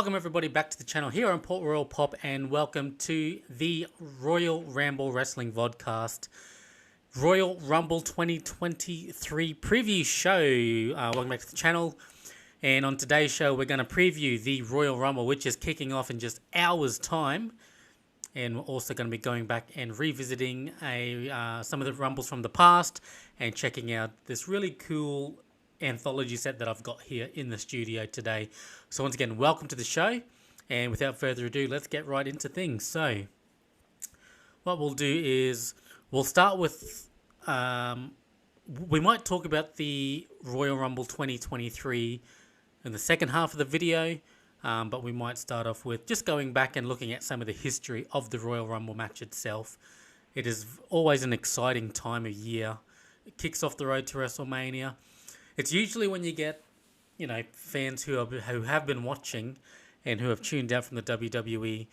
Welcome everybody back to the channel here on Port Royal Pop, and welcome to the Royal Ramble Wrestling Vodcast Royal Rumble 2023 preview show. Welcome back to the channel, and on today's show we're going to preview the Royal Rumble, which is kicking off in just hours time, and we're also going to be going back and revisiting some of the Rumbles from the past and checking out this really cool anthology set that I've got here in the studio today. So once again, welcome to the show, and without further ado, let's get right into things. So what we'll do is we'll start with we might talk about the Royal Rumble 2023 in the second half of the video, but we might start off with just going back and looking at some of the history of the Royal Rumble match itself. It is always an exciting time of year. It kicks off the road to WrestleMania. It's usually when you get, fans who have been watching and who have tuned out from the WWE.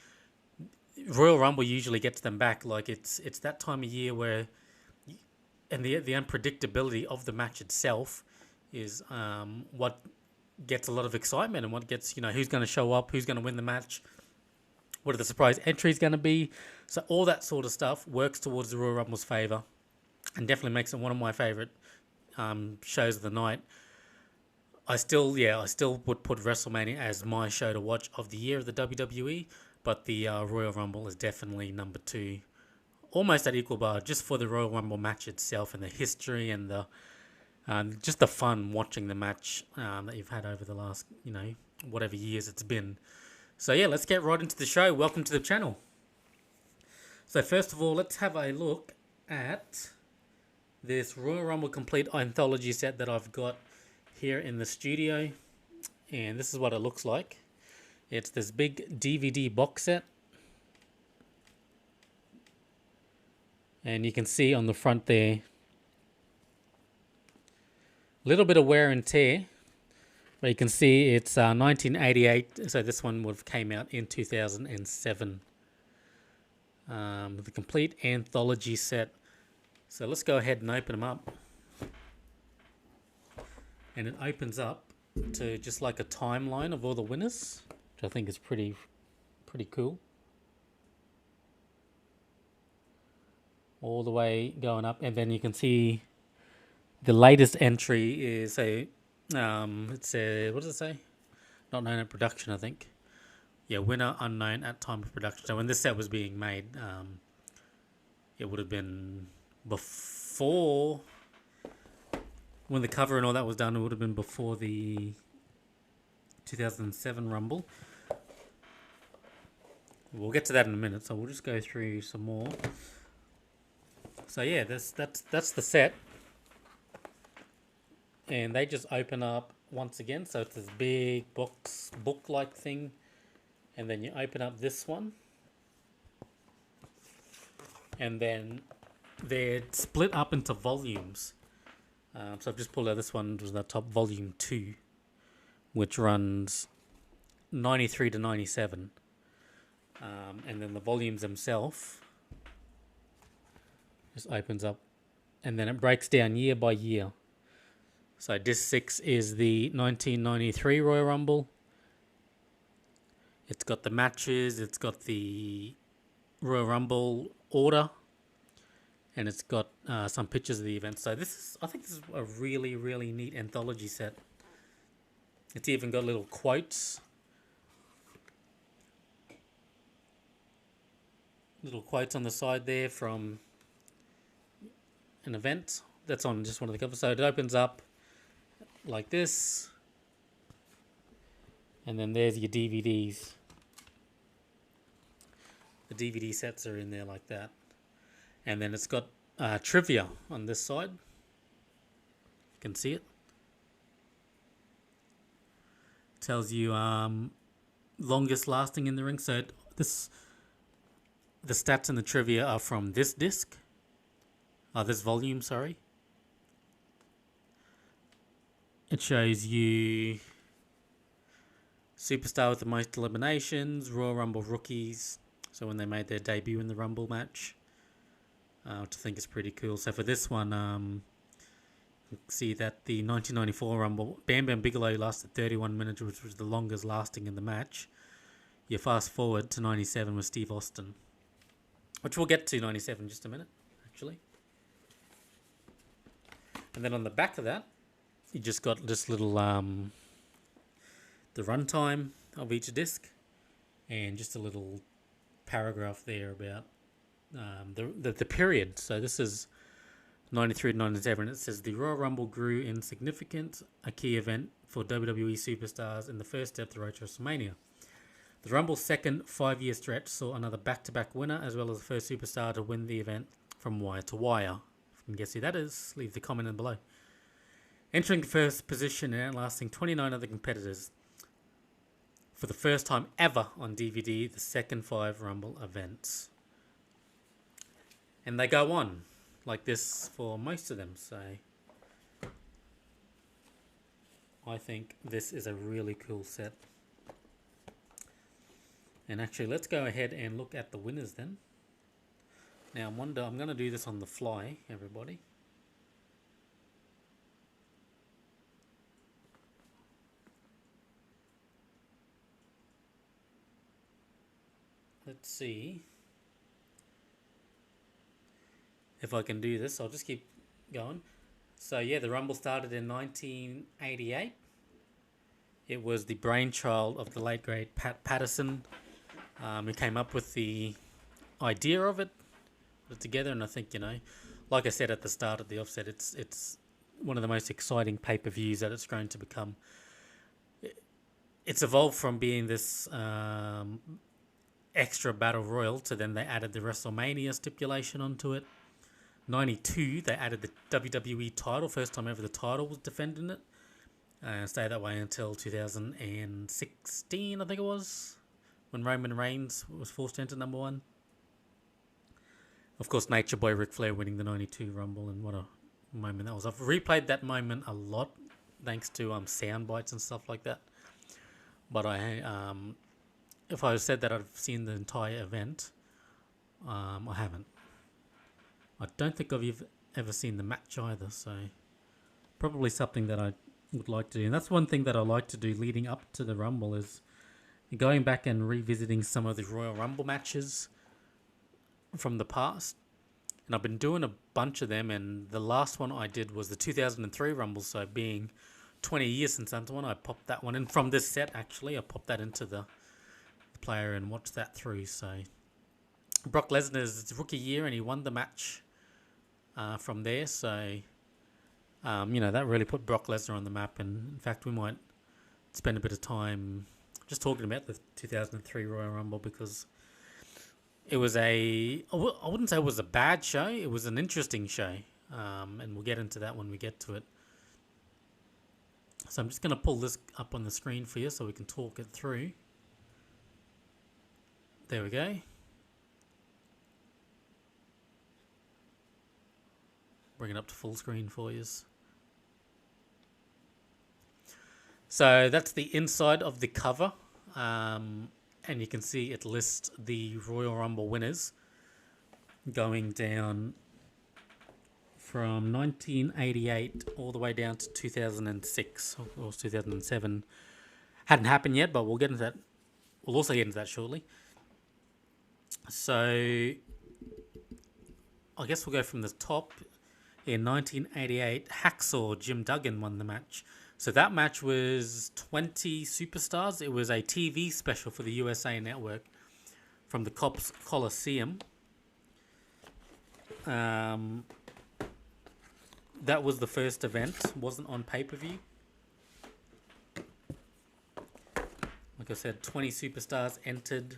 Royal Rumble usually gets them back. Like it's that time of year where, and the unpredictability of the match itself is what gets a lot of excitement, and what gets, who's going to show up, who's going to win the match, what are the surprise entries going to be. So all that sort of stuff works towards the Royal Rumble's favour, and definitely makes it one of my favourite shows of the night. I still would put WrestleMania as my show to watch of the year of the WWE, but the Royal Rumble is definitely number two, almost at equal bar, just for the Royal Rumble match itself and the history and the just the fun watching the match that you've had over the last whatever years it's been. So yeah, let's get right into the show. Welcome to the channel. So first of all, let's have a look at this Royal Rumble Complete Anthology set that I've got here in the studio, and this is what it looks like. It's this big DVD box set, and you can see on the front there a little bit of wear and tear, but you can see it's 1988, so this one would have came out in 2007. The Complete Anthology set. So let's go ahead and open them up. And it opens up to just like a timeline of all the winners, which I think is pretty cool. All the way going up, and then you can see the latest entry is it's a, what does it say? Not known at production, I think. Yeah, winner unknown at time of production. So when this set was being made, it would have been before, when the cover and all that was done, it would have been before the 2007 Rumble. We'll get to that in a minute, so we'll just go through some more. So yeah, that's the set, and they just open up once again. So it's this big book-like thing, and then you open up this one, and then they're split up into volumes. So I've just pulled out this one, which was the top, volume 2, which runs 93 to 97. And then the volumes themselves just opens up, and then it breaks down year by year. So disc 6 is the 1993 Royal Rumble. It's got the matches, it's got the Royal Rumble order, and it's got some pictures of the event. So I think this is a really, really neat anthology set. It's even got little quotes. Little quotes on the side there from an event that's on just one of the covers. So it opens up like this, and then there's your DVDs. The DVD sets are in there like that. And then it's got trivia on this side. You can see it. Tells you longest lasting in the ring. So the stats and the trivia are from this disc. This volume, sorry. It shows you Superstar with the most eliminations, Royal Rumble rookies. So when they made their debut in the Rumble match. Which I think is pretty cool. So for this one, you can see that the 1994 Rumble, Bam Bam Bigelow lasted 31 minutes, which was the longest lasting in the match. You fast forward to 97 with Steve Austin, which we'll get to 97 in just a minute, actually. And then on the back of that, you just got this little the runtime of each disc, and just a little paragraph there about the period. So this is 93 to 97. It says the Royal Rumble grew in significance, a key event for WWE superstars in the first step to the road to WrestleMania. The Rumble's second 5-year stretch saw another back-to-back winner, as well as the first superstar to win the event from wire to wire. If you can guess who that is, leave the comment in below. Entering the first position and outlasting 29 other competitors for the first time ever on DVD, the second 5 Rumble events. And they go on like this for most of them, so I think this is a really cool set. And actually, let's go ahead and look at the winners then. Now, I'm going to do this on the fly, everybody. Let's see if I can do this. I'll just keep going. So yeah, the Rumble started in 1988. It was the brainchild of the late great Pat Patterson, who came up with the idea of it, put it together. And I think, like I said at the start of the offset, it's one of the most exciting pay-per-views that it's going to become. It's evolved from being this extra battle royal to then they added the WrestleMania stipulation onto it. 92, they added the WWE title, first time ever the title was defending it. Stayed that way until 2016, I think it was, when Roman Reigns was forced to enter number 1. Of course, Nature Boy Ric Flair winning the 92 Rumble, and what a moment that was. I've replayed that moment a lot, thanks to sound bites and stuff like that. But if I said that I've seen the entire event, I haven't. I don't think I've ever seen the match either, so probably something that I would like to do. And that's one thing that I like to do leading up to the Rumble, is going back and revisiting some of the Royal Rumble matches from the past. And I've been doing a bunch of them, and the last one I did was the 2003 Rumble, so being 20 years since that one, I popped that one in from this set, actually. I popped that into the player and watched that through. So Brock Lesnar's rookie year, and he won the match from there. So, that really put Brock Lesnar on the map. And in fact, we might spend a bit of time just talking about the 2003 Royal Rumble, because it was I wouldn't say it was a bad show. It was an interesting show. And we'll get into that when we get to it. So I'm just going to pull this up on the screen for you so we can talk it through. There we go. Bring it up to full screen for you. So that's the inside of the cover. And you can see it lists the Royal Rumble winners going down from 1988 all the way down to 2006 or 2007. Hadn't happened yet, but we'll get into that. We'll also get into that shortly. So I guess we'll go from the top. In 1988, Hacksaw Jim Duggan won the match. So that match was 20 superstars. It was a TV special for the USA Network from the Cops Coliseum. That was the first event. Wasn't on pay-per-view. Like I said, 20 superstars entered.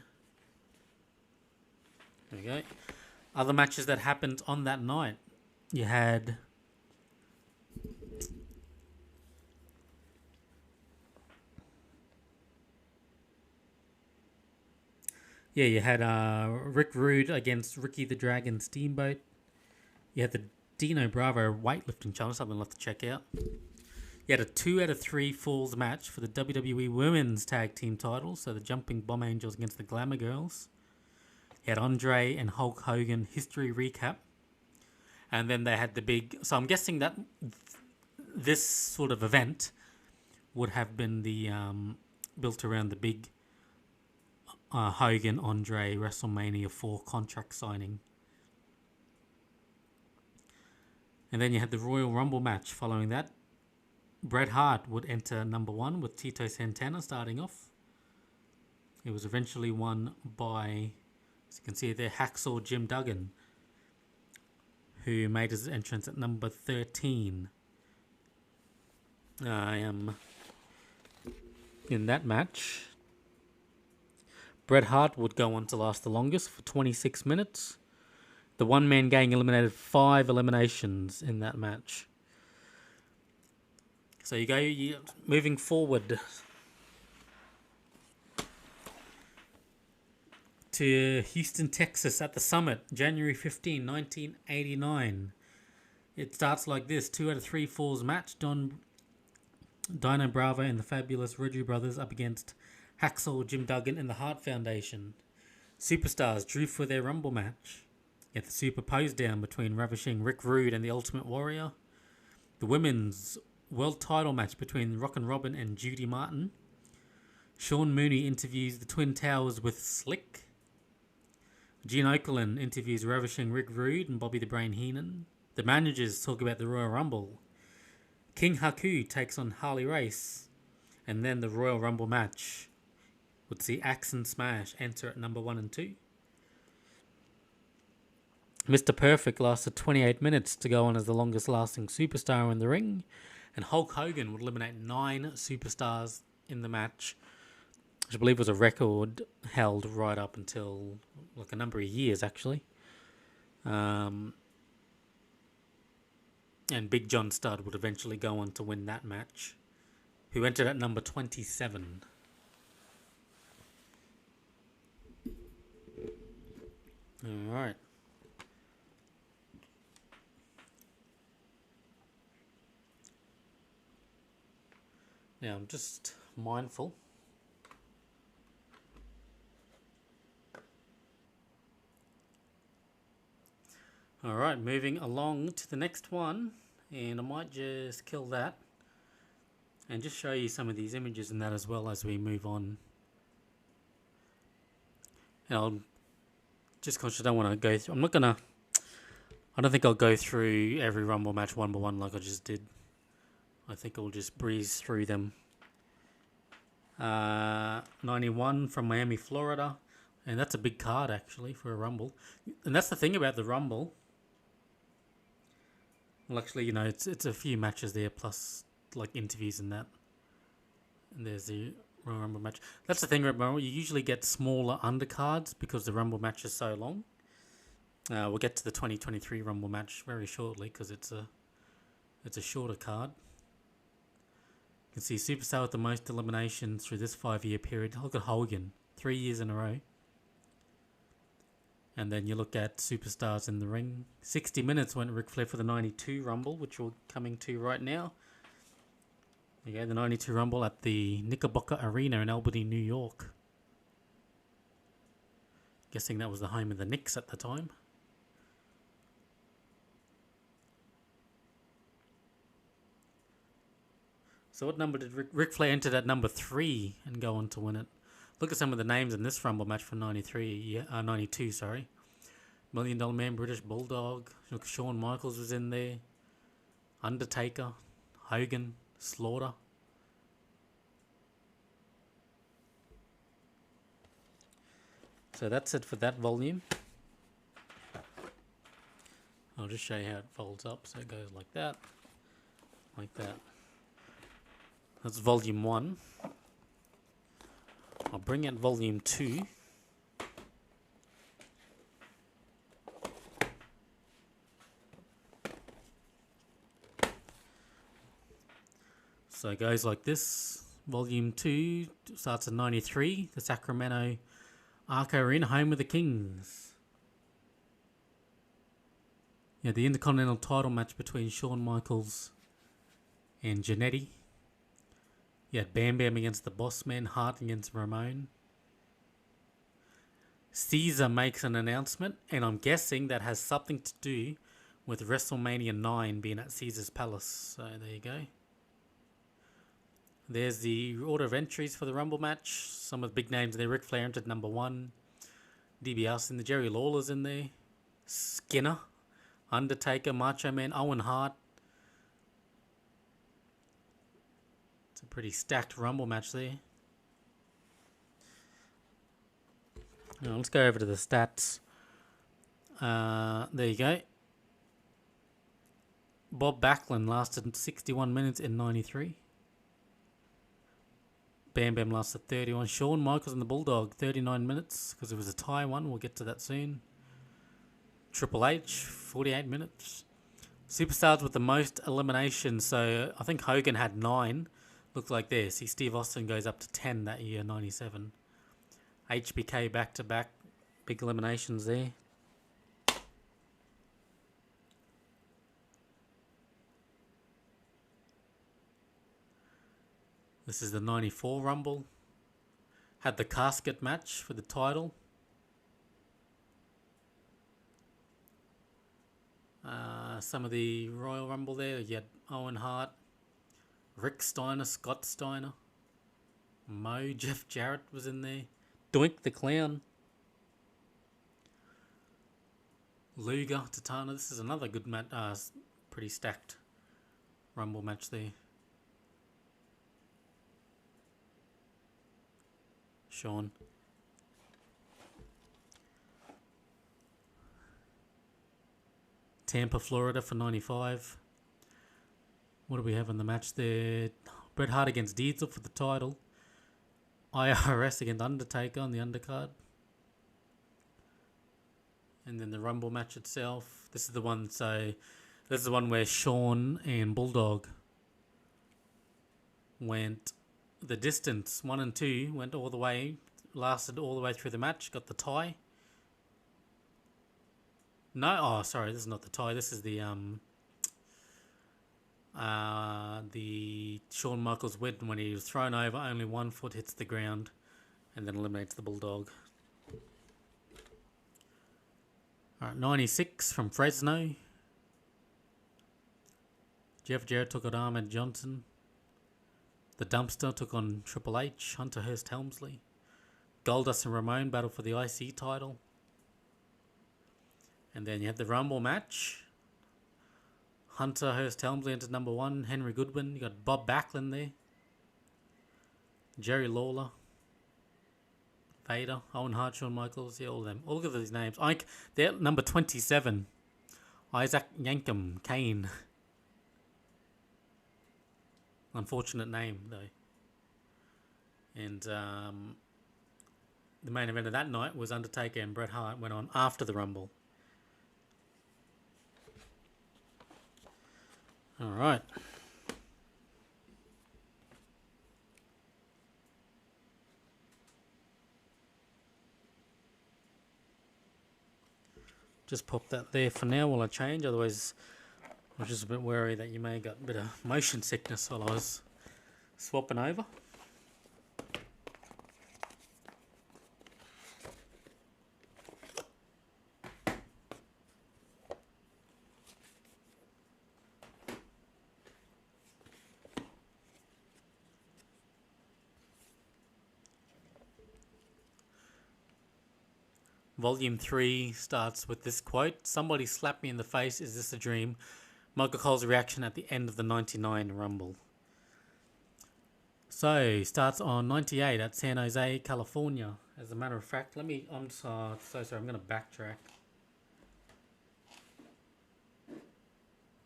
There we go. Other matches that happened on that night. You had Rick Rude against Ricky the Dragon Steamboat. You had the Dino Bravo weightlifting challenge, something I'll have to check out. You had a 2 out of 3 falls match for the WWE Women's Tag Team title, so the Jumping Bomb Angels against the Glamour Girls. You had Andre and Hulk Hogan history recap. And then they had the big... So I'm guessing that this sort of event would have been the built around the big Hogan Andre WrestleMania 4 contract signing. And then you had the Royal Rumble match following that. Bret Hart would enter number 1 with Tito Santana starting off. It was eventually won by, as you can see there, Hacksaw Jim Duggan, who made his entrance at number 13. I am in that match. Bret Hart would go on to last the longest for 26 minutes. The one-man gang eliminated 5 eliminations in that match. So moving forward to Houston, Texas at the Summit, January 15, 1989. It starts like this. 2 out of 3 falls match. Dino Bravo and the fabulous Ridgely Brothers up against Hacksaw Jim Duggan and the Hart Foundation. Superstars drew for their Rumble match. Get the super pose down between Ravishing Rick Rude and the Ultimate Warrior. The women's world title match between Rockin' Robin and Judy Martin. Sean Mooney interviews the Twin Towers with Slick. Gene Okerlund interviews Ravishing Rick Rude and Bobby the Brain Heenan. The managers talk about the Royal Rumble. King Haku takes on Harley Race. And then the Royal Rumble match would see Axe and Smash enter at number 1 and 2. Mr. Perfect lasted 28 minutes to go on as the longest lasting superstar in the ring. And Hulk Hogan would eliminate 9 superstars in the match, which I believe was a record held right up until like a number of years actually. And Big John Studd would eventually go on to win that match, who entered at number 27. Alright. Now I'm just mindful. Alright, moving along to the next one, and I might just kill that and just show you some of these images in that as well as we move on. And I'll just conscious I don't want to go through, I don't think I'll go through every Rumble match one by one like I just did. I think I'll just breeze through them. 91 from Miami, Florida. And that's a big card actually for a Rumble. And that's the thing about the Rumble. Well, actually, it's a few matches there plus like interviews and that. And there's the Royal Rumble match. That's the thing about Rumble. You usually get smaller undercards because the Rumble match is so long. We'll get to the 2023 Rumble match very shortly because it's a shorter card. You can see Superstar with the most eliminations through this 5-year period. Look at Hogan, 3 years in a row. And then you look at Superstars in the ring. 60 minutes went Ric Flair for the 92 Rumble, which we're coming to right now. Okay, the 92 Rumble at the Knickerbocker Arena in Albany, New York. Guessing that was the home of the Knicks at the time. So what number did Ric Flair enter at number 3 and go on to win it? Look at some of the names in this Rumble match from 92, sorry. $1 Million Man, British Bulldog. Look, Shawn Michaels was in there. Undertaker, Hogan, Slaughter. So that's it for that volume. I'll just show you how it folds up. So it goes like that. Like that. That's volume 1. I'll bring out volume 2. So it goes like this. Volume 2 starts in 93. The Sacramento Arco Arena, home of the Kings. Yeah, the Intercontinental title match between Shawn Michaels and Jannetty. You had Bam Bam against the Boss Man, Hart against Ramon. Caesar makes an announcement, and I'm guessing that has something to do with WrestleMania 9 being at Caesar's Palace. So there you go. There's the order of entries for the Rumble match. Some of the big names there. Ric Flair entered number 1. DiBiase in the Jerry Lawler's in there. Skinner, Undertaker, Macho Man, Owen Hart. It's a pretty stacked Rumble match there. Now, let's go over to the stats. There you go. Bob Backlund lasted 61 minutes in 93. Bam Bam lasted 31. Shawn Michaels and the Bulldog, 39 minutes, because it was a tie one. We'll get to that soon. Triple H, 48 minutes. Superstars with the most eliminations. So I think Hogan had 9. Looked like this. See, Steve Austin goes up to 10 that year, 97. HBK back-to-back. Big eliminations there. This is the 94 Rumble. Had the casket match for the title. Some of the Royal Rumble there. You had Owen Hart, Rick Steiner, Scott Steiner, Mo, Jeff Jarrett was in there. Doink the Clown. Luger, Tatana. This is another good match. Pretty stacked Rumble match there. Shawn. Tampa, Florida for 95. What do we have in the match there? Bret Hart against Diesel for the title. IRS against Undertaker on the undercard. And then the Rumble match itself. This is the one. So this is the one where Shawn and Bulldog went the distance. 1 and 2 went all the way, lasted all the way through the match. Got the tie. No, oh sorry, this is not the tie. This is the Shawn Michaels win when he was thrown over. Only 1 foot hits the ground, and then eliminates the Bulldog. All right, 96 from Fresno. Jeff Jarrett took on Ahmed Johnson. The Dumpster took on Triple H. Hunter Hearst Helmsley. Goldust and Ramon battle for the IC title. And then you have the Rumble match. Hunter Hearst Helmsley entered number 1. Henry Goodwin. You got Bob Backlund there. Jerry Lawler. Vader. Owen Hart, Shawn Michaels. Yeah, all of them. All look at these names. They're number 27. Isaac Yankem. Kane. Unfortunate name, though. And the main event of that night was Undertaker and Bret Hart went on after the Rumble. All right. Just pop that there for now while I change. Otherwise, I was just a bit worried that you may have got a bit of motion sickness while I was swapping over. Volume 3 starts with this quote. Somebody slapped me in the face. Is this a dream? Michael Cole's reaction at the end of the 99 Rumble. So, starts on 98 at San Jose, California. As a matter of fact, I'm so sorry, I'm going to backtrack.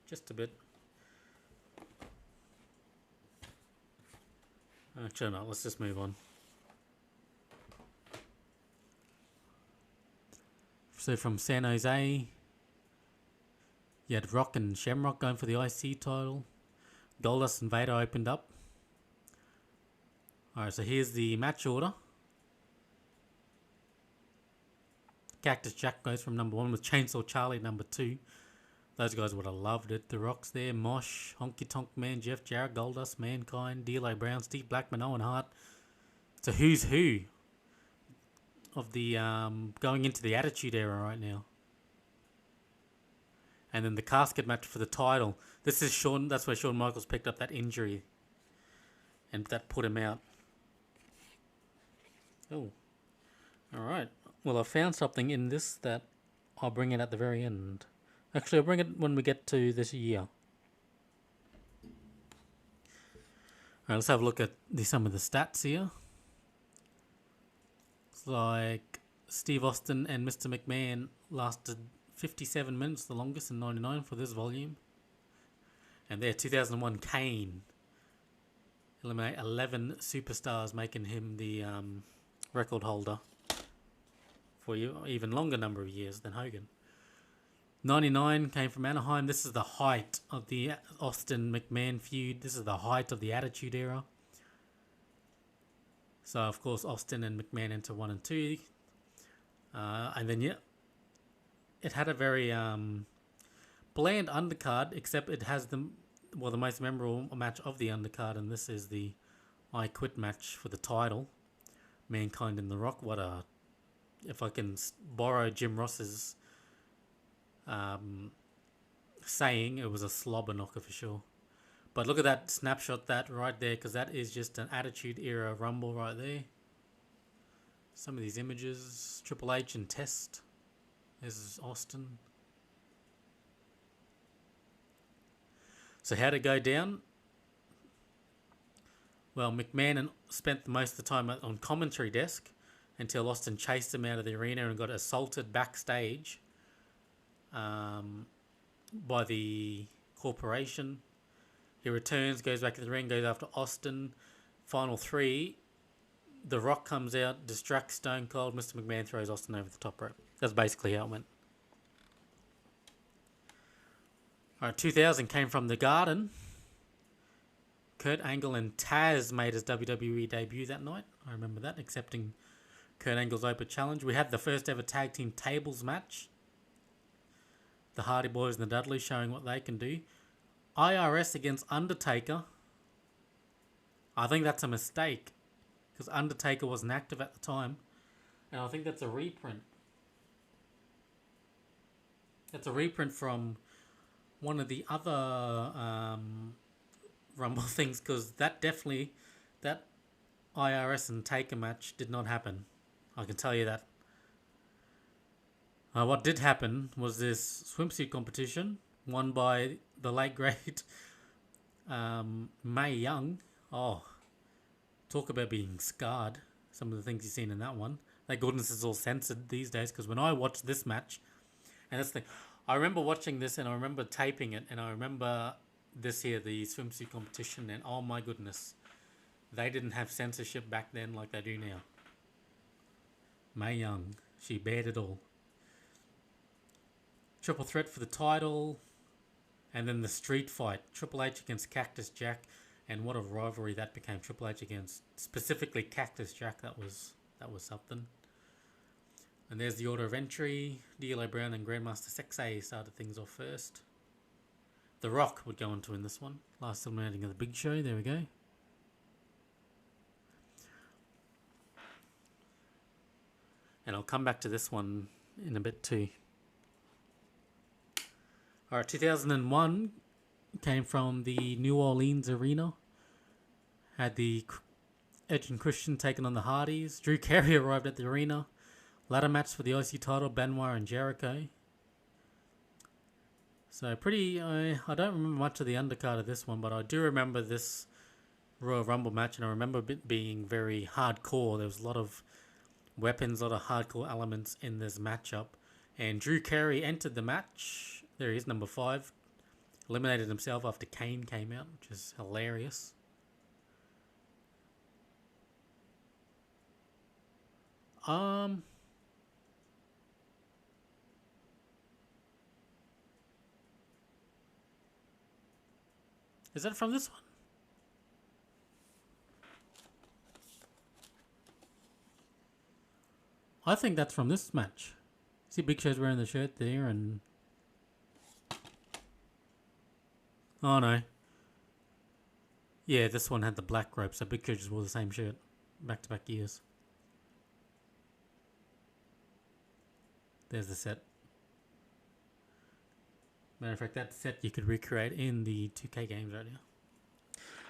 Just a bit. Actually, no, let's just move on. So from San Jose, you had Rock and Shamrock going for the IC title. Goldust and Vader opened up. Alright, so here's the match order. Cactus Jack goes from number 1 with Chainsaw Charlie number 2. Those guys would have loved it. The Rock's there, Mosh, Honky Tonk Man, Jeff Jarrett, Goldust, Mankind, D'Lo Brown, Steve Blackman, Owen Hart. It's a who's who of the going into the Attitude Era right now. And then the casket match for the title. This is Shawn. That's where Shawn Michaels picked up that injury. and that put him out. Oh, all right. Well, I found something in this that I'll bring it at the very end. Actually, I'll bring it when we get to this year. All right, let's have a look at some of the stats here. It's like Steve Austin and Mr. McMahon lasted 57 minutes, the longest in 99 for this volume. And there, 2001 Kane eliminate 11 superstars, making him the record holder for even longer number of years than Hogan. 99 came from Anaheim. This is the height of the Austin-McMahon feud. This is the height of the Attitude Era. So, of course, Austin and McMahon enter 1 and 2. And then, yeah, it had a very bland undercard, except it has the most memorable match of the undercard, and this is the I Quit match for the title. Mankind and The Rock. If I can borrow Jim Ross's saying, it was a slobber knocker for sure. But look at that snapshot, that right there, because that is just an Attitude Era Rumble right there. Some of these images, Triple H and Test. This is Austin. So how'd it go down? Well, McMahon spent most of the time on commentary desk until Austin chased him out of the arena and got assaulted backstage by the corporation. He returns, goes back to the ring, goes after Austin. Final 3, The Rock comes out, distracts Stone Cold. Mr. McMahon throws Austin over the top rope. That's basically how it went. Alright, 2000 came from the Garden. Kurt Angle and Taz made his WWE debut that night. I remember that, accepting Kurt Angle's open challenge. We had the first ever tag team tables match. The Hardy Boys and the Dudleys showing what they can do. IRS against Undertaker. I think that's a mistake, because Undertaker wasn't active at the time. And I think that's a reprint. That's a reprint from one of the other Rumble things, because that IRS and Taker match did not happen. I can tell you that. What did happen was this swimsuit competition won by the late great Mae Young. Oh, talk about being scarred. Some of the things you've seen in that one. Thank goodness it's all censored these days, because when I watched this match, and that's the thing, I remember watching this and I remember taping it, and I remember this here, the swimsuit competition, and oh my goodness, they didn't have censorship back then like they do now. Mae Young, she bared it all. Triple threat for the title, and then the street fight, Triple H against Cactus Jack, and what a rivalry that became. Triple H against specifically Cactus Jack, that was something. And there's the order of entry. D'Lo Brown and Grandmaster Sexay started things off first. The Rock would go on to win this one. Last eliminating of the Big Show. There we go. And I'll come back to this one in a bit too. Alright, 2001 came from the New Orleans Arena. Had the Edge and Christian taking on the Hardys. Drew Carey arrived at the arena. Ladder match for the IC title, Benoit and Jericho. So pretty, I don't remember much of the undercard of this one, but I do remember this Royal Rumble match, and I remember it being very hardcore. There was a lot of weapons, a lot of hardcore elements in this matchup. And Drew Carey entered the match. There he is, number 5. Eliminated himself after Kane came out, which is hilarious. Is that from this one? I think that's from this match. See Big Show's wearing the shirt there, and oh no. Yeah, this one had the black rope, so Big Show just wore the same shirt back-to-back years. There's the set. Matter of fact, that set you could recreate in the 2K games right now.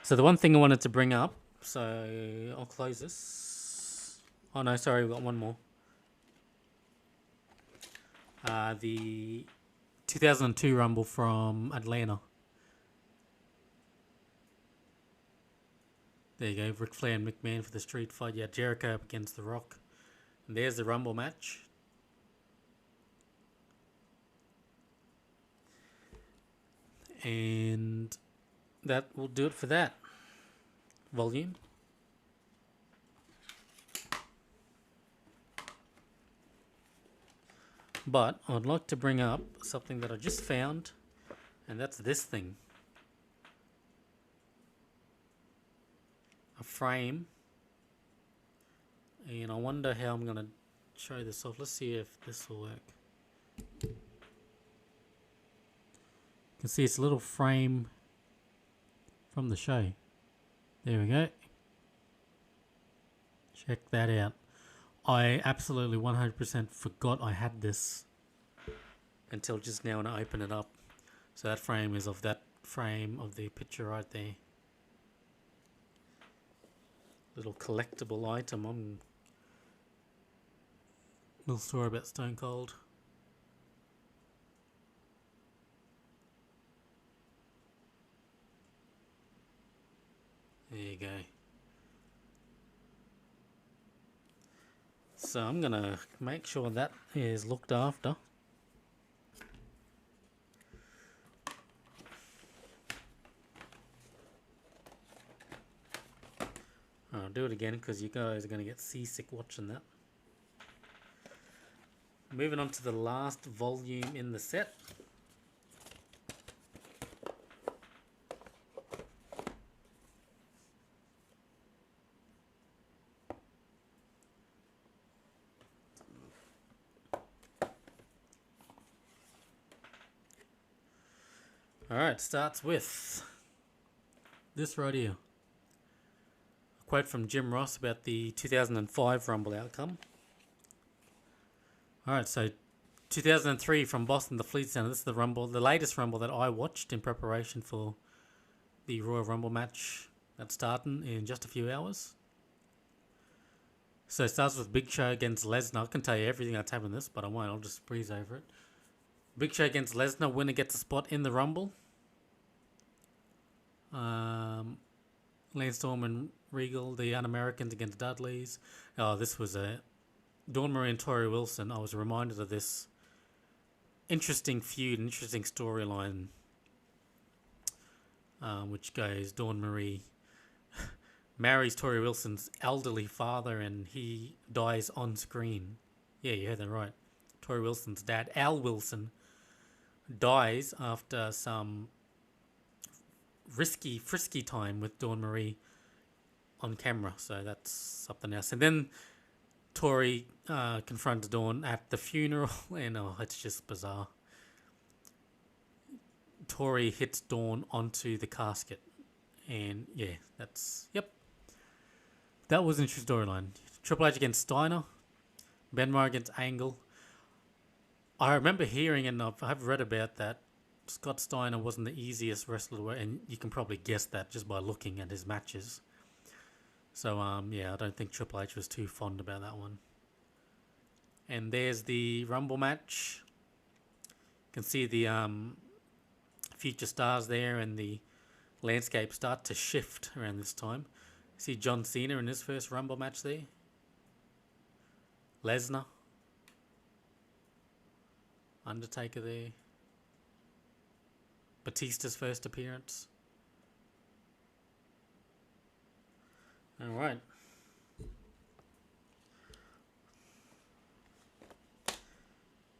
So the one thing I wanted to bring up So I'll close this. Oh no, sorry, we've got one more. The 2002 Rumble from Atlanta. There you go, Ric Flair and McMahon for the street fight. Yeah, Jericho up against The Rock. And there's the Rumble match. And that will do it for that volume. But I'd like to bring up something that I just found, and that's this thing. A frame. And I wonder how I'm going to show this off. Let's see if this will work. You can see it's a little frame from the show. There we go. Check that out. I absolutely 100% forgot I had this until just now when I open it up. So that frame is of that frame of the picture right there. Little collectible item. Little story about Stone Cold. There you go. So I'm going to make sure that is looked after. I'll do it again because you guys are going to get seasick watching that. Moving on to the last volume in the set. Alright, starts with this right here. A quote from Jim Ross about the 2005 Rumble outcome. Alright, so 2003 from Boston, the Fleet Center. This is the Rumble, the latest Rumble that I watched in preparation for the Royal Rumble match that's starting in just a few hours. So it starts with Big Show against Lesnar. I can tell you everything that's happened in this, but I won't. I'll just breeze over it. Big Show against Lesnar. Winner gets a spot in the Rumble. Lance Storm and Regal, the Un-Americans against Dudleys. Oh, this was a Dawn Marie and Tori Wilson. I was reminded of this interesting feud, interesting storyline, which goes Dawn Marie marries Tori Wilson's elderly father and he dies on screen. Yeah, you heard that right. Tori Wilson's dad, Al Wilson, dies after some frisky time with Dawn Marie on camera. So that's something else. And then Tori confronts Dawn at the funeral and it's just bizarre. Tori hits Dawn onto the casket. And yeah, that was an interesting storyline. Triple H against Steiner. Benoit against Angle. I remember hearing, and I've read about that, Scott Steiner wasn't the easiest wrestler, and you can probably guess that just by looking at his matches. So, yeah, I don't think Triple H was too fond about that one. And there's the Rumble match. You can see the future stars there, and the landscape start to shift around this time. See John Cena in his first Rumble match there. Lesnar. Undertaker there. Batista's first appearance. Alright.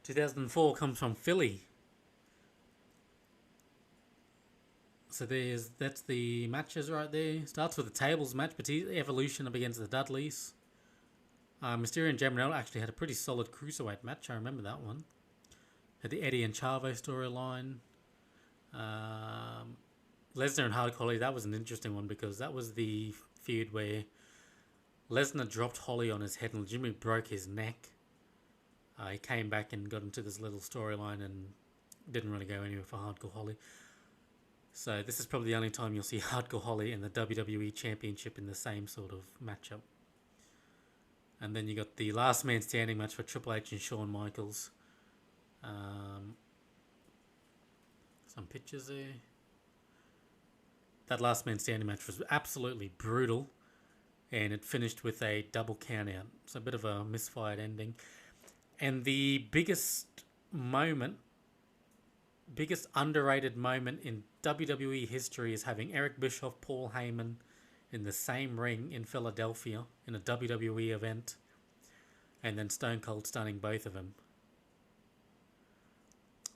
"2004 comes from Philly. So that's the matches right there. Starts with the tables match, Batista Evolution up against the Dudleys. Mysterio and Jamronel actually had a pretty solid cruiserweight match. I remember that one. Had the Eddie and Chavo storyline. Lesnar and Hard Holly, that was an interesting one because that was the feud where Lesnar dropped Holly on his head and Jimmy broke his neck. He came back and got into this little storyline and didn't really go anywhere for Hardcore Holly. So this is probably the only time you'll see Hardcore Holly and the WWE Championship in the same sort of matchup. And then you got the last man standing match for Triple H and Shawn Michaels. Some pictures there. That last man standing match was absolutely brutal, and it finished with a double count out. It's a bit of a misfired ending. And the biggest underrated moment in WWE history is having Eric Bischoff, Paul Heyman in the same ring in Philadelphia in a WWE event, and then Stone Cold stunning both of them.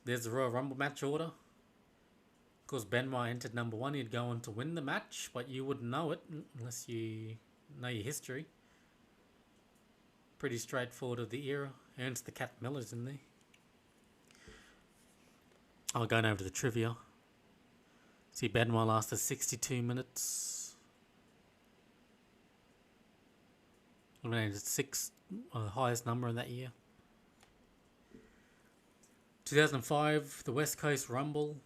There's the Royal Rumble match order. Of course, Benoit entered number 1. He'd go on to win the match, but you wouldn't know it unless you know your history. Pretty straightforward of the era. Ernst the Cat Miller's in there. I'll go over to the trivia. See, Benoit lasted 62 minutes. Eliminated 6, the highest number in that year. 2005, the West Coast Rumble.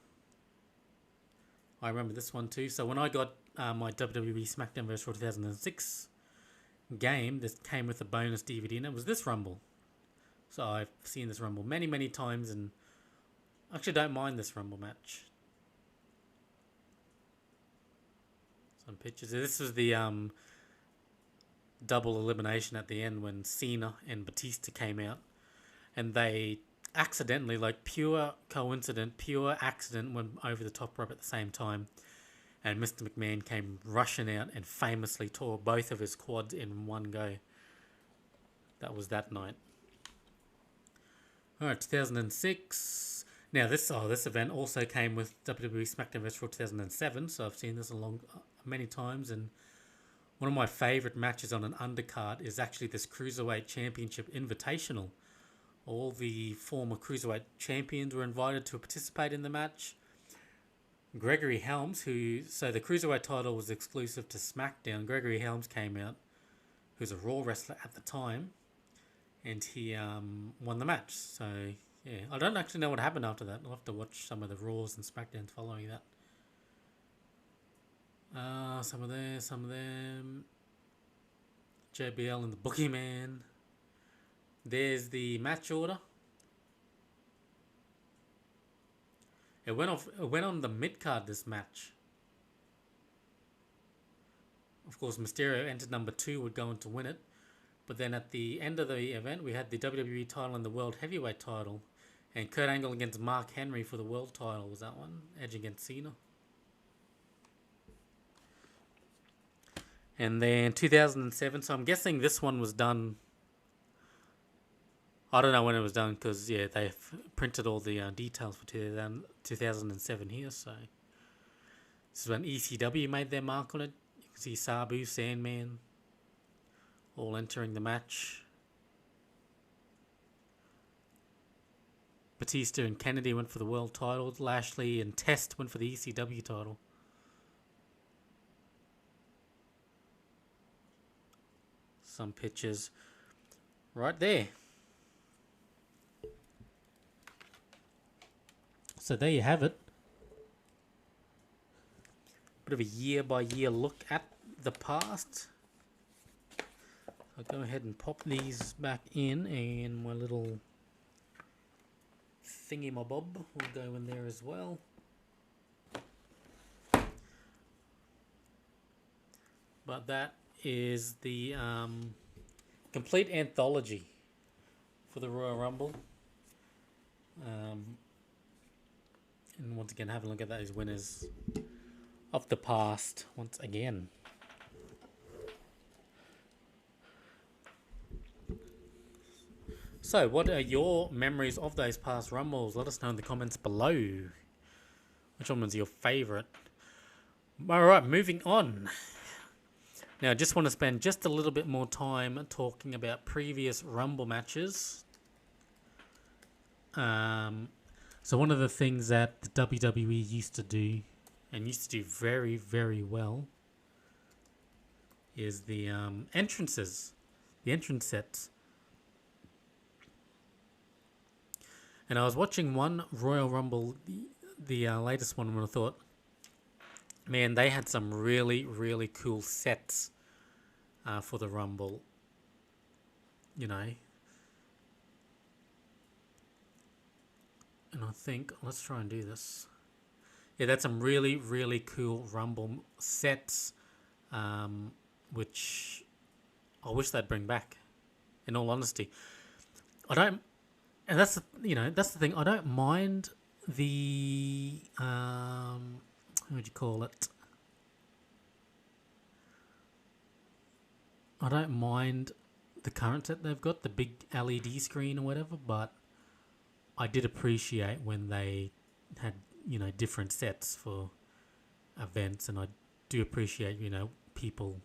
I remember this one too. So when I got my WWE SmackDown vs. Raw 2006 game, this came with a bonus DVD, and it was this Rumble. So I've seen this Rumble many, many times, and I actually don't mind this Rumble match. Some pictures. This was the double elimination at the end when Cena and Batista came out, and they accidentally, like pure coincidence, pure accident, went over the top rope at the same time, and Mr. McMahon came rushing out and famously tore both of his quads in one go. That was that night. Alright, 2006. Now this event also came with WWE SmackDown vs. Raw 2007, so I've seen this many times, and one of my favourite matches on an undercard is actually this Cruiserweight Championship Invitational. All the former Cruiserweight champions were invited to participate in the match. Gregory Helms, so the Cruiserweight title was exclusive to SmackDown. Gregory Helms came out, who's a Raw wrestler at the time, and he won the match. So, yeah, I don't actually know what happened after that. I'll have to watch some of the Raws and SmackDowns following that. Some of them. JBL and the Boogeyman. There's the match order. It went on the mid card, this match. Of course, Mysterio entered number 2, would go on to win it. But then at the end of the event, we had the WWE title and the World Heavyweight title. And Kurt Angle against Mark Henry for the world title was that one. Edge against Cena. And then 2007, so I'm guessing this one was done. I don't know when it was done because, yeah, they've printed all the details for 2007 here. So this is when ECW made their mark on it. You can see Sabu, Sandman, all entering the match. Batista and Kennedy went for the world title. Lashley and Test went for the ECW title. Some pictures right there. So there you have it. Bit of a year-by-year look at the past. I'll go ahead and pop these back in, and my little thingy-my-bob will go in there as well. But that is the complete anthology for the Royal Rumble. And once again, have a look at those winners of the past once again. So, what are your memories of those past Rumbles? Let us know in the comments below. Which one was your favourite? Alright, moving on. Now, I just want to spend just a little bit more time talking about previous Rumble matches. So one of the things that the WWE used to do, and used to do very, very well, is the entrances, the entrance sets. And I was watching one Royal Rumble, the latest one, and I thought, Man, they had some really, really cool sets for the Rumble. You know, and I think let's try and do this. Yeah, that's some really, really cool Rumble sets, which I wish they'd bring back. In all honesty, I don't, and that's that's the thing. I don't mind the how would you call it? I don't mind the current set they've got, the big LED screen or whatever, but I did appreciate when they had different sets for events, and I do appreciate people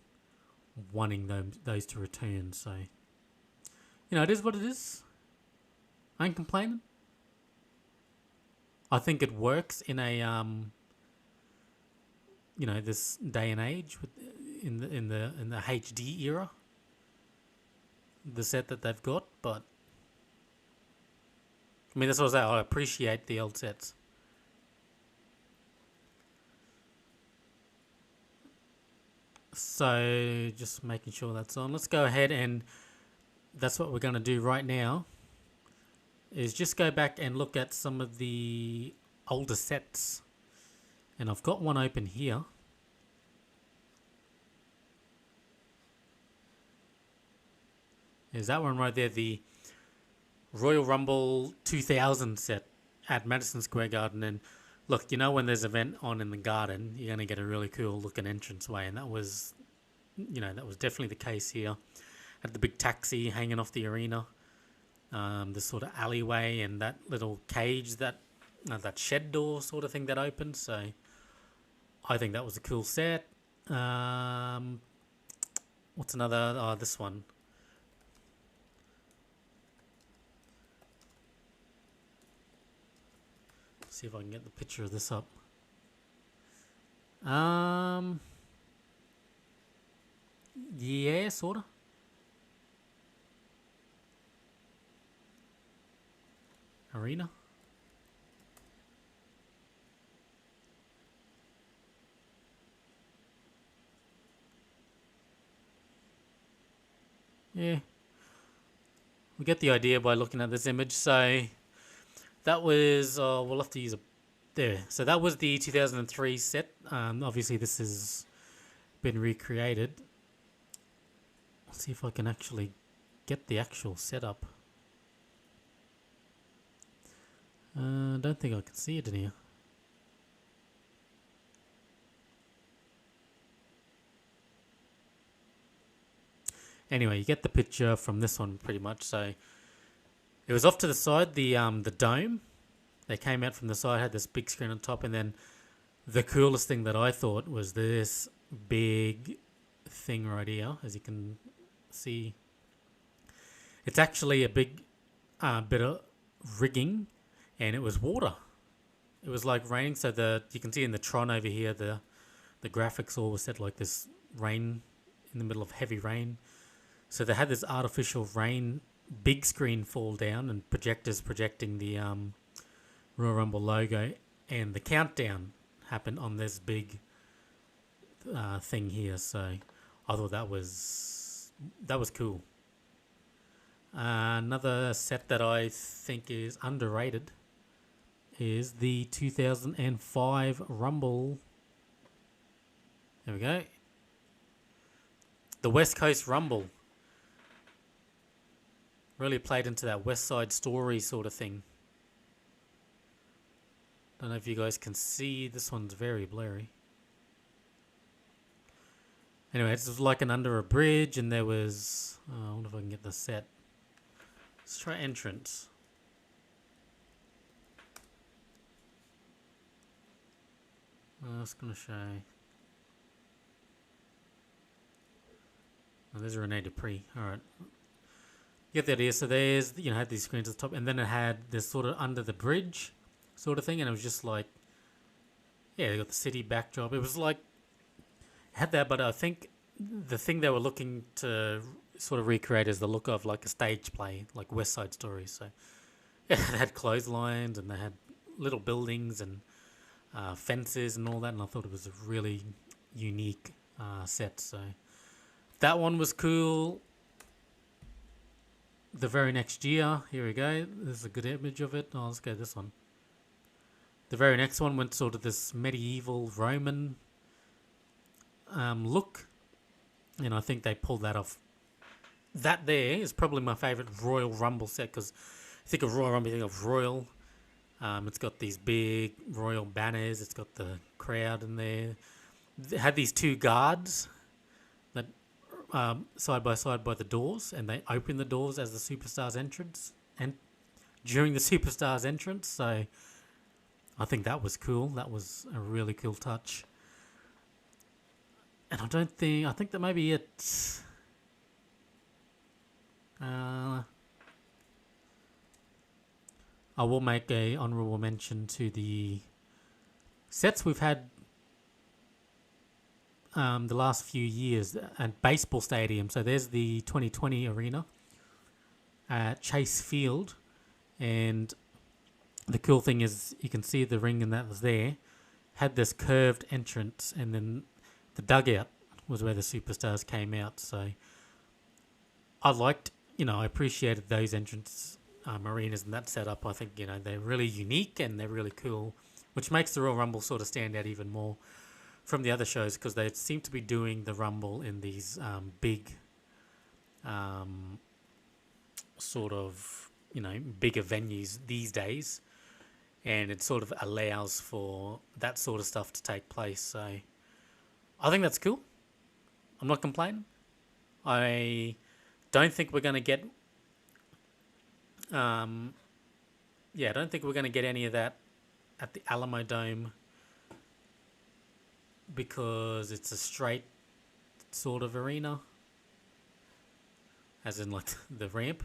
wanting those to return. So it is what it is. I ain't complaining. I think it works in a this day and age with in the HD era, the set that they've got. But I mean, that's what I was saying. I appreciate the old sets. So just making sure that's on. Let's go ahead, and that's what we're going to do right now, is just go back and look at some of the older sets. And I've got one open here. Is that one right there, the Royal Rumble 2000 set at Madison Square Garden. And look, when there's an event on in the garden, you're going to get a really cool looking entranceway, and that was definitely the case here. Had the big taxi hanging off the arena, this sort of alleyway, and that little cage, that shed door sort of thing that opened. So I think that was a cool set. What's another? Oh, this one. See if I can get the picture of this up. Yeah, sorta. Arena. Yeah. We get the idea by looking at this image. So that was, we'll have to use a, there. So that was the 2003 set. Obviously this has been recreated. Let's see if I can actually get the actual setup. I don't think I can see it in here. Anyway, you get the picture from this one pretty much. So it was off to the side, the dome. They came out from the side, had this big screen on top, and then the coolest thing that I thought was this big thing right here, as you can see. It's actually a big bit of rigging, and it was water. It was like raining, so you can see in the Tron over here, the graphics all was set like this rain in the middle of heavy rain. So they had this artificial rain big screen fall down and projectors projecting the Royal Rumble logo, and the countdown happened on this big thing here. So I thought that was cool. Another set that I think is underrated is the 2005 Rumble. There we go. The West Coast Rumble. Really played into that West Side Story sort of thing. Don't know if you guys can see. This one's very blurry. Anyway, it's like under a bridge, and there was... I wonder if I can get the set. Let's try entrance. I was going to show... Oh, there's Rene Dupree. Alright. You get the idea. So there's, had these screens at the top, and then it had this sort of under the bridge sort of thing, and it was just like, yeah, they got the city backdrop. It was like, had that, but I think the thing they were looking to sort of recreate is the look of like a stage play, like West Side Story. So yeah, they had clotheslines, and they had little buildings, and fences and all that, and I thought it was a really unique set. So that one was cool. The very next year, here we go. There's a good image of it. Oh, let's go this one. The very next one went sort of this medieval Roman look, and I think they pulled that off. That there is probably my favourite Royal Rumble set, because I think of Royal Rumble, you think of Royal. It's got these big royal banners. It's got the crowd in there. It had these two guards that side by side by the doors, and they open the doors as the superstars entrance and during the superstars entrance. So I think that was cool. That was a really cool touch. And I think that may be it. I will make a honourable mention to the sets we've had the last few years at baseball stadium. So there's the 2020 arena at Chase Field, and the cool thing is you can see the ring and that was there had this curved entrance, and then the dugout was where the superstars came out. So I appreciated those entrance arenas and that setup. I think they're really unique and they're really cool, which makes the Royal Rumble sort of stand out even more from the other shows, because they seem to be doing the Rumble in these big sort of bigger venues these days, and it sort of allows for that sort of stuff to take place. So I think that's cool. I'm not complaining. I don't think we're going to get I don't think we're going to get any of that at the Alamo Dome, because it's a straight sort of arena, as in like the ramp.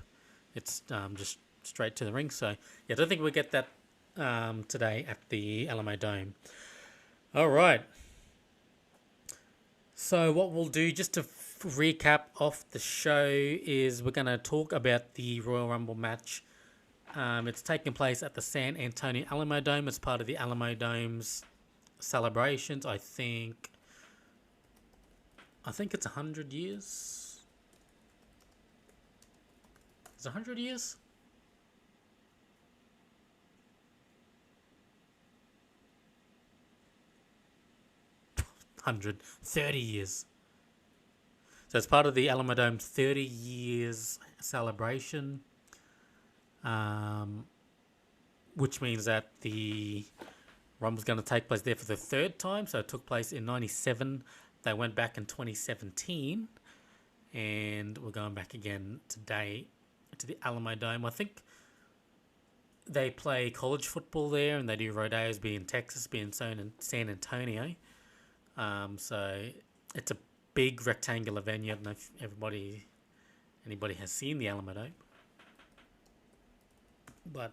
It's just straight to the ring. So I don't think we'll get that today at the Alamo Dome. All right. So what we'll do, just to recap off the show, is we're going to talk about the Royal Rumble match. It's taking place at the San Antonio Alamo Dome as part of the Alamo Dome's celebrations. I think it's 100 years. Is it 100 years? $130 years. So it's part of the Alamo Dome's 30 years celebration, which means that the Rumble's going to take place there for the third time. So it took place in 97. They went back in 2017, and we're going back again today to the Alamo Dome. I think they play college football there, and they do rodeos, be in Texas, be in San Antonio. So it's a big rectangular venue. I don't know if anybody has seen the Alamo Dome, but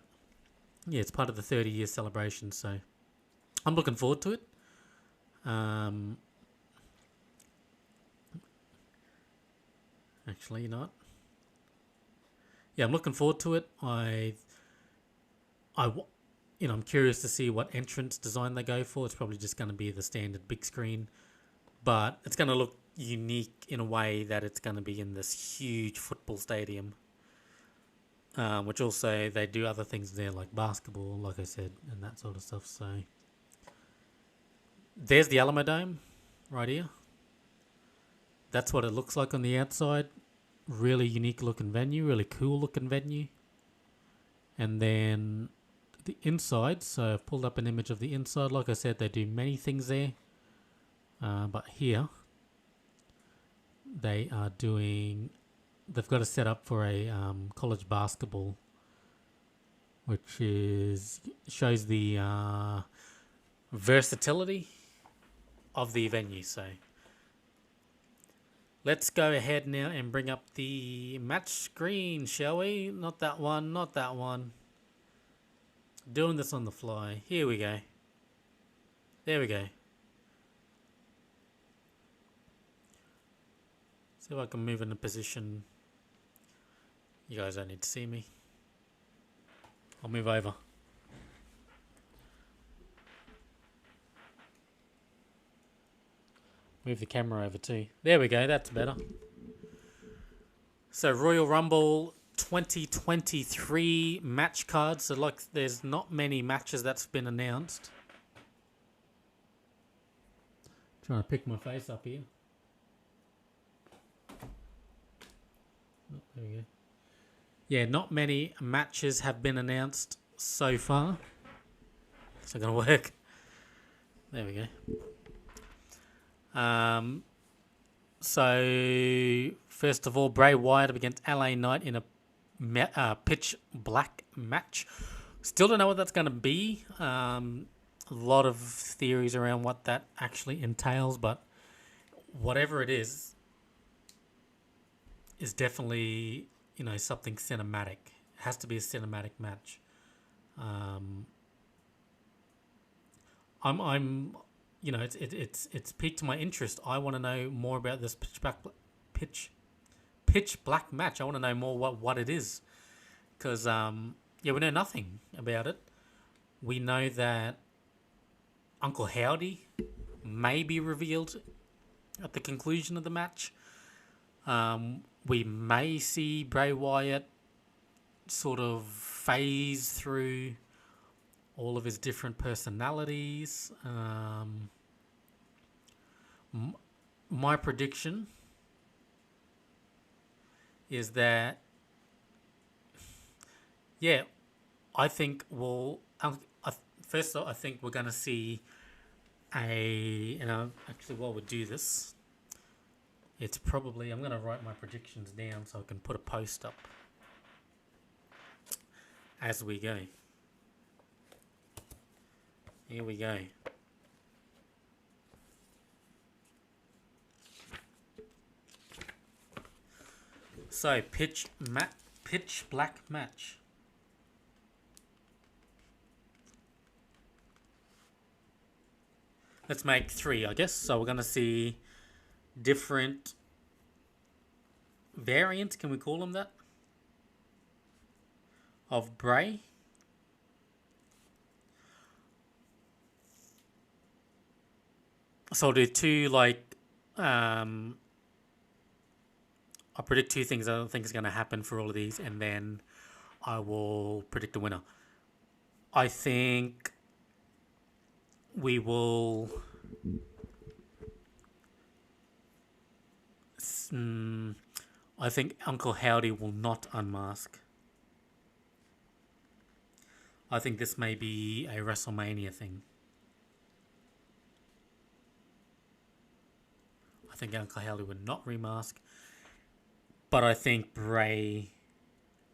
yeah, it's part of the 30-year celebration. So I'm looking forward to it. Actually, you know what? Yeah, I'm looking forward to it. I'm curious to see what entrance design they go for. It's probably just going to be the standard big screen, but it's going to look unique in a way that it's going to be in this huge football stadium, which also they do other things there like basketball, like I said, and that sort of stuff. So there's the Alamo Dome right here. That's what it looks like on the outside. Really unique looking venue, really cool looking venue. And then the inside, so I've pulled up an image of the inside. Like I said, they do many things there, but here they've got a setup for a college basketball, which shows the versatility of the venue. So let's go ahead now and bring up the match screen, shall we? Not that one, not that one. Doing this on the fly. Here we go. There we go. See if I can move in a position. You guys don't need to see me. I'll move over. Move the camera over too. There we go. That's better. So Royal Rumble 2023 match cards. So like, there's not many matches that's been announced. Trying to pick my face up here. Oh, there we go. Yeah, not many matches have been announced so far. It's not gonna work. There we go. So first of all, Bray Wyatt up against LA Knight in a pitch black match. Still don't know what that's going to be. A lot of theories around what that actually entails, but whatever it is definitely, you know, something cinematic. It has to be a cinematic match. I'm you know, it's piqued my interest. I want to know more about this pitch black match. I want to know more what it is, because yeah, we know nothing about it. We know that Uncle Howdy may be revealed at the conclusion of the match. We may see Bray Wyatt sort of phase through all of his different personalities. My prediction is that, yeah, I think first off, I think we're going to see actually, while we do this, it's probably, I'm going to write my predictions down so I can put a post up as we go. Here we go. So, pitch black match. Let's make 3, I guess. So we're going to see different variants, can we call them that, of Bray. So I'll do 2, like, I'll predict 2 things I don't think is going to happen for all of these, and then I will predict the winner. I think we will... I think Uncle Howdy will not unmask. I think this may be a WrestleMania thing. I think Uncle Howdy would not remask. But I think Bray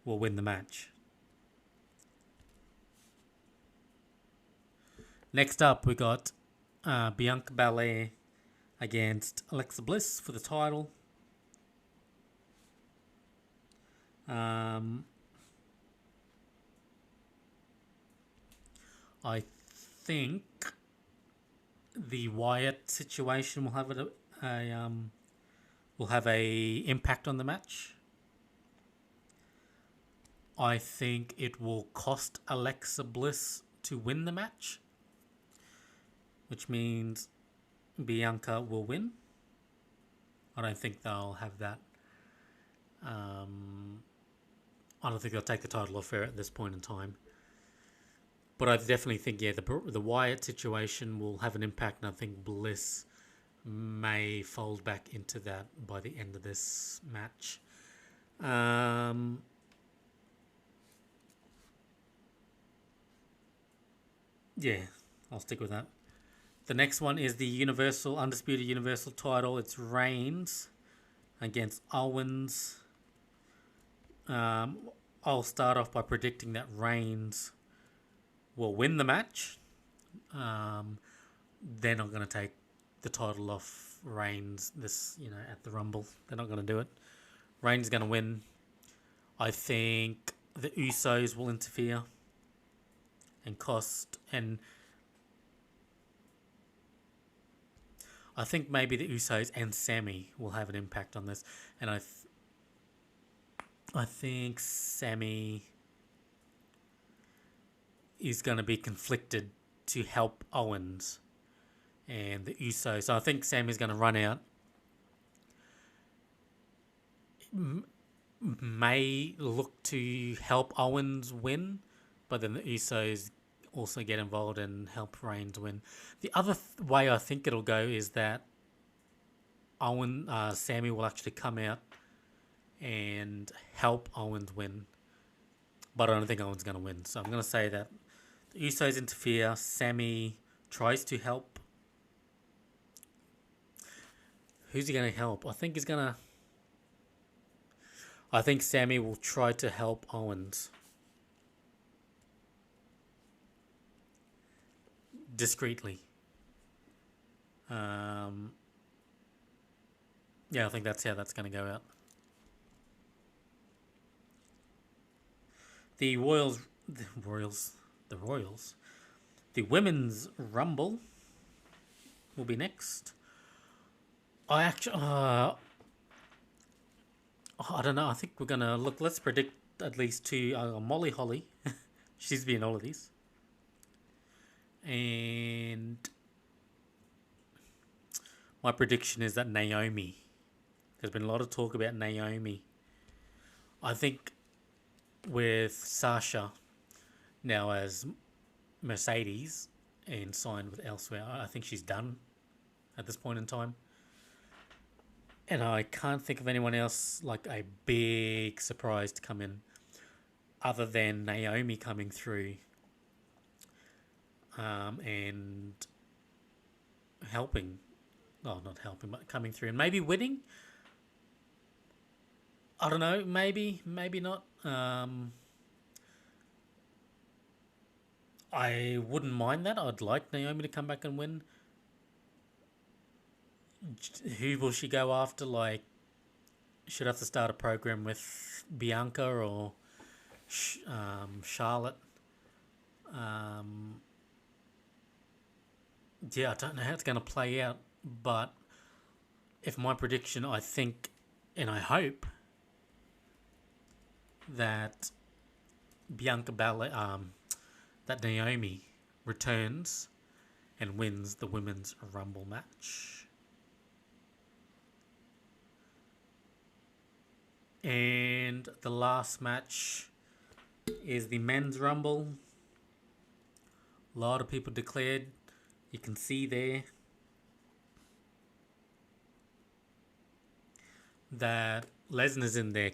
will win the match. Next up, we got Bianca Belair against Alexa Bliss for the title. I think the Wyatt situation will have a impact on the match. I think it will cost Alexa Bliss to win the match, which means Bianca will win. I don't think they'll have that. I don't think they'll take the title off her at this point in time. But I definitely think, yeah, the Wyatt situation will have an impact, and I think Bliss may fold back into that by the end of this match. Yeah, I'll stick with that. The next one is the Undisputed Universal title. It's Reigns against Owens. I'll start off by predicting that Reigns will win the match. They're not going to take the title off Reigns at the Rumble. They're not going to do it. Reigns is going to win. I think the Usos will interfere and I think maybe the Usos and Sami will have an impact on this, and I think Sami is going to be conflicted to help Owens, and the Usos. So I think Sammy's going to run out. May look to help Owens win, but then the Usos also get involved and help Reigns win. The other way I think it'll go is that Sammy will actually come out and help Owens win, but I don't think Owens is going to win. So I'm going to say that the Usos interfere. Sammy tries to help. Who's he going to help? I think Sammy will try to help Owens. Discreetly. Yeah, I think that's how that's going to go out. The Women's Rumble will be next. I don't know. I think we're gonna look. Let's predict at least two. Molly Holly, she's been in all of these, and my prediction is that Naomi. There's been a lot of talk about Naomi. I think with Sasha now as Mercedes and signed with elsewhere, I think she's done at this point in time. And I can't think of anyone else like a big surprise to come in other than Naomi coming through and helping. Oh, not helping, but coming through and maybe winning. I don't know. Maybe not. I wouldn't mind that. I'd like Naomi to come back and win. Who will she go after? Like, should have to start a program with Bianca or Charlotte. Yeah, I don't know how it's going to play out, but if my prediction, I think, and I hope that that Naomi returns and wins the Women's Rumble match. And the last match is the Men's Rumble. A lot of people declared. You can see there that Lesnar's in there.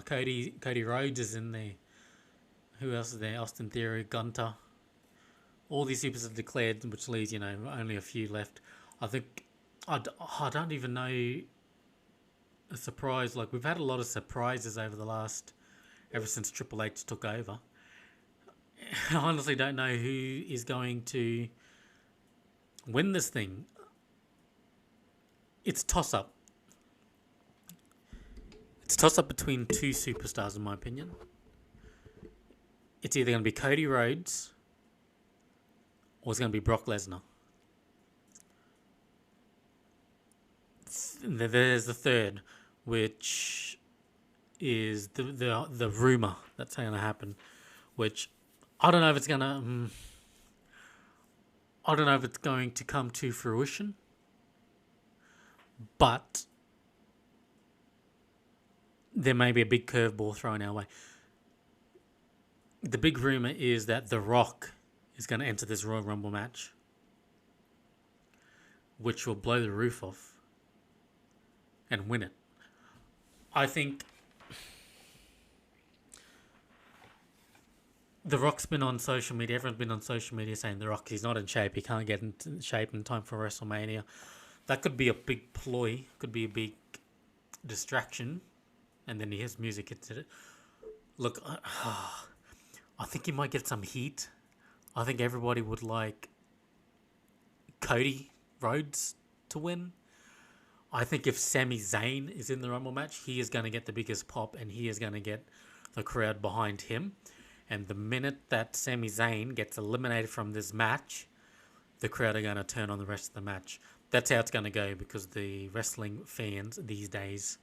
Cody Rhodes is in there. Who else is there? Austin Theory, Gunter. All these supers are declared, which leaves, only a few left. I think, I don't even know a surprise. Like, we've had a lot of surprises ever since Triple H took over. I honestly don't know who is going to win this thing. It's toss-up. It's toss-up between two superstars, in my opinion. It's either going to be Cody Rhodes or it's going to be Brock Lesnar. There's the third, which is the rumor that's going to happen, which I don't know if it's going to... I don't know if it's going to come to fruition, but there may be a big curveball thrown our way. The big rumor is that The Rock is going to enter this Royal Rumble match, which will blow the roof off and win it. I think The Rock's been on social media. Everyone's been on social media saying The Rock, he's not in shape. He can't get into shape in time for WrestleMania. That could be a big ploy. Could be a big distraction. And then he has music into it. Look, I think he might get some heat. I think everybody would like Cody Rhodes to win. I think if Sami Zayn is in the Rumble match, he is going to get the biggest pop and he is going to get the crowd behind him. And the minute that Sami Zayn gets eliminated from this match, the crowd are going to turn on the rest of the match. That's how it's going to go, because the wrestling fans these days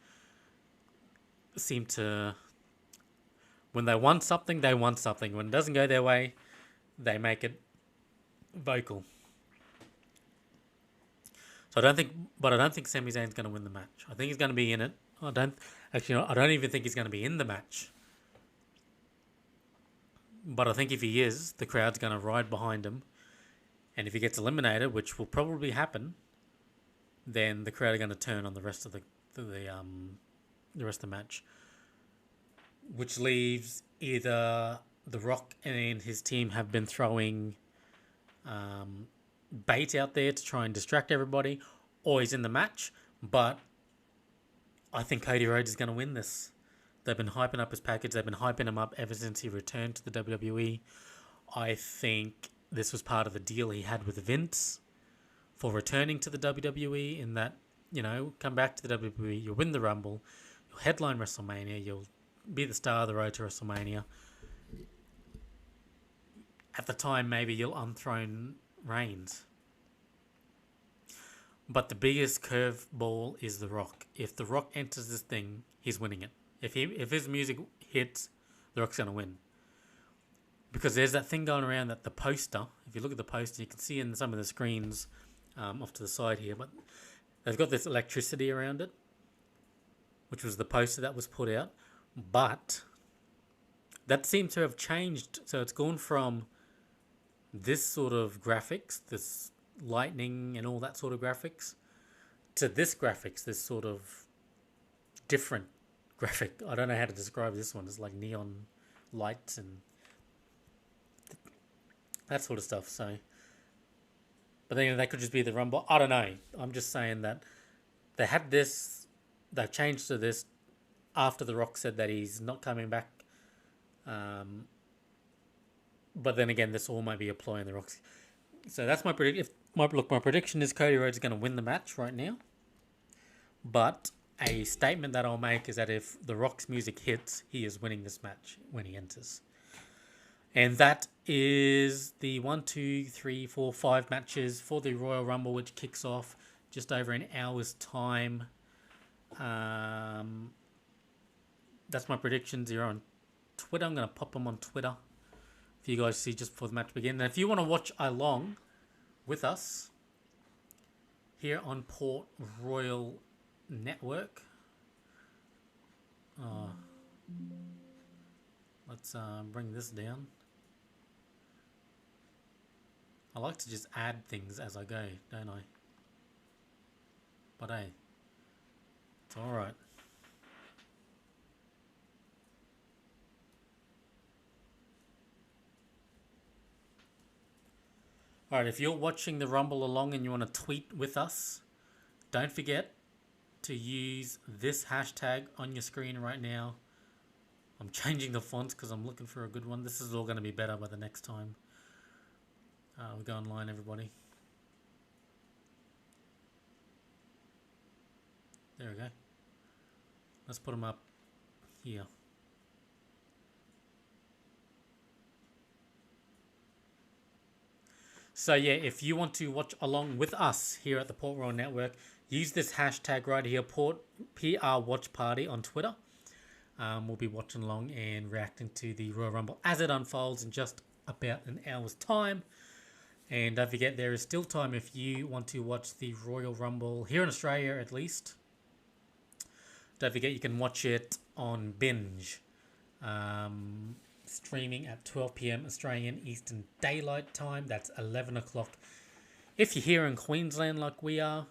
seem to... When they want something, they want something. When it doesn't go their way, they make it vocal. I don't think Sami Zayn's going to win the match. I think he's going to be in it. I don't even think he's going to be in the match. But I think if he is, the crowd's going to ride behind him. And if he gets eliminated, which will probably happen, then the crowd are going to turn on the rest of the rest of the match, which leaves either The Rock and his team have been throwing bait out there to try and distract everybody, or he's in the match. But I think Cody Rhodes is going to win this. They've been hyping up his package. They've been hyping him up ever since he returned to the WWE. I think this was part of the deal he had with Vince for returning to the WWE, in that, come back to the WWE, you'll win the Rumble, you'll headline WrestleMania, you'll be the star of the road to WrestleMania. At the time, maybe you'll unthrone Reigns. But the biggest curveball is The Rock. If The Rock enters this thing, he's winning it. If his music hits, The Rock's going to win. Because there's that thing going around that the poster, if you look at the poster, you can see in some of the screens off to the side here, but they've got this electricity around it, which was the poster that was put out. But that seemed to have changed. So it's gone from this sort of graphics, this lightning and all that sort of graphics, to this graphics, this sort of different graphic. I don't know how to describe this one. It's like neon lights and that sort of stuff. So, but then that could just be the Rumble. I don't know. I'm just saying that they had this. They've changed to this after The Rock said that he's not coming back. But then again, this all might be a ploy in The Rock's. So that's my prediction. My prediction is Cody Rhodes is going to win the match right now. But a statement that I'll make is that if The Rock's music hits, he is winning this match when he enters. And that is the 5 matches for the Royal Rumble, which kicks off just over an hour's time. That's my predictions here on Twitter. I'm going to pop them on Twitter for you guys to see just before the match begins. And if you want to watch along with us here on Port Royal Network, let's bring this down. I like to just add things as I go, don't I? But hey, it's alright. Alright, if you're watching the Rumble along and you want to tweet with us, don't forget to use this hashtag on your screen right now. I'm changing the fonts because I'm looking for a good one. This is all going to be better by the next time. We go online, everybody. There we go. Let's put them up here. So yeah, if you want to watch along with us here at the Port Royal Network, use this hashtag right here, PR Watch Party on Twitter. We'll be watching along and reacting to the Royal Rumble as it unfolds in just about an hour's time. And don't forget, there is still time if you want to watch the Royal Rumble here in Australia, at least. Don't forget, you can watch it on Binge, streaming at 12 p.m. Australian Eastern Daylight Time. That's 11 o'clock if you're here in Queensland like we are.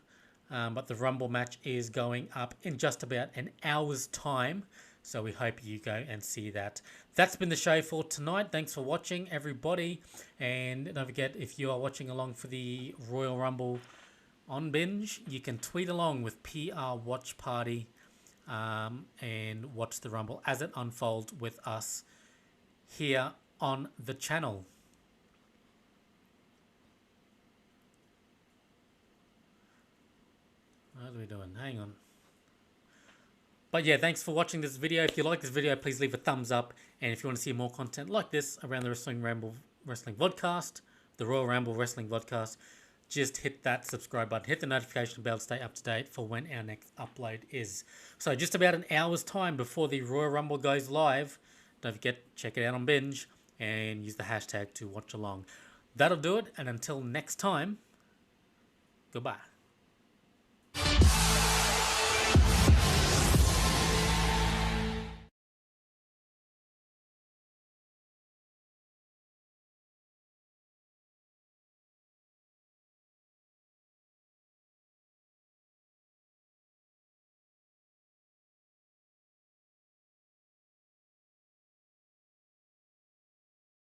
But the Rumble match is going up in just about an hour's time. So we hope you go and see that. That's been the show for tonight. Thanks for watching, everybody. And don't forget, if you are watching along for the Royal Rumble on Binge, you can tweet along with PR Watch Party and watch the Rumble as it unfolds with us here on the channel. What are we doing? Hang on. But yeah, thanks for watching this video. If you like this video, please leave a thumbs up. And if you want to see more content like this around the Wrestling Vodcast, the Royal Rumble Wrestling Vodcast, just hit that subscribe button. Hit the notification bell to stay up to date for when our next upload is. So just about an hour's time before the Royal Rumble goes live. Don't forget, check it out on Binge and use the hashtag to watch along. That'll do it. And until next time, goodbye.